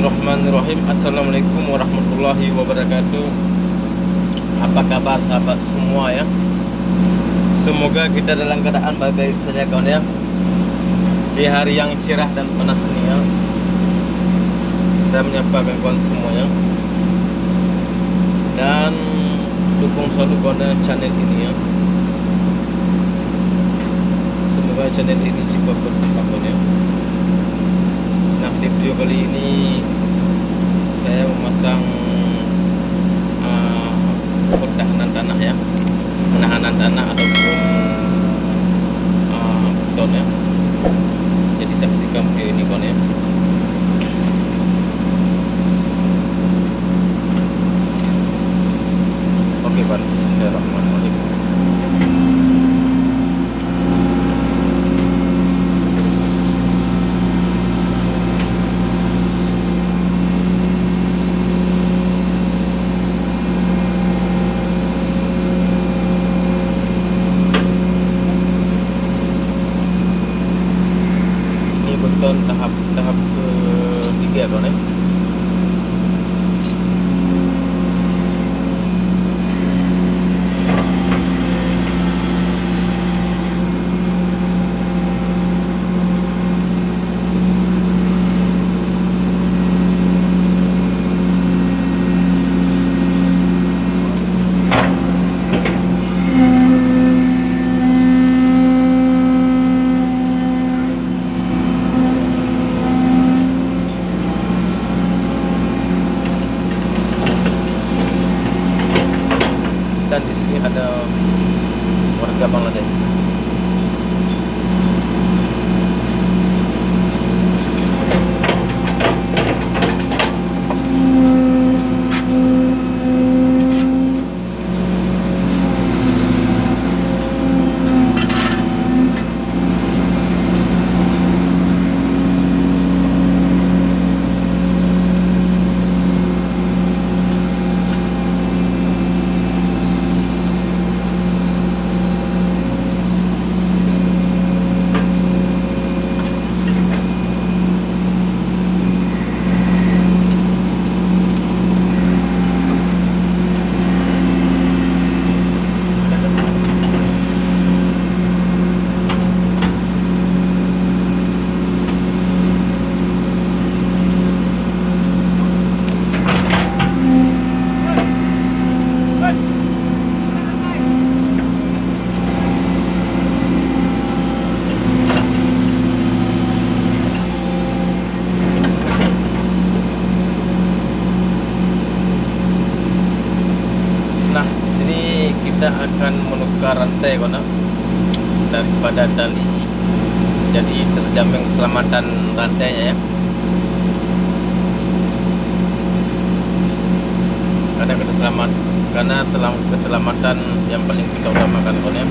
Bismillahirrahmanirrahim. Assalamualaikum warahmatullahi wabarakatuh. Apa kabar sahabat semua ya? Semoga kita dalam keadaan baik-baik saja kawan ya. Di hari yang cerah dan panas ini ya, saya menyapa kawan semuanya. Dan dukung selalu kawan channel ini ya. Semoga channel ini cepat berkembang ya. Nah, di video kali ini saya memasang pertahanan tanah ya, penahanan tanah ataupun beton ya. Jadi saksikan video ini kawan ya. Oke kawan, bismillahirrahmanirrahim. Tahap ketiga kawan ya. Dan di sini ada warga Bangladesh. Nah, di sini kita akan menukar rantai kawan daripada tali, jadi terjamin keselamatan rantainya ya. Karena keselamatan yang paling kita utamakan kawan ya.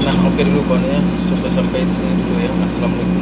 Nah, oke dulu kawan ya, sampai sini dulu ya. Assalamualaikum.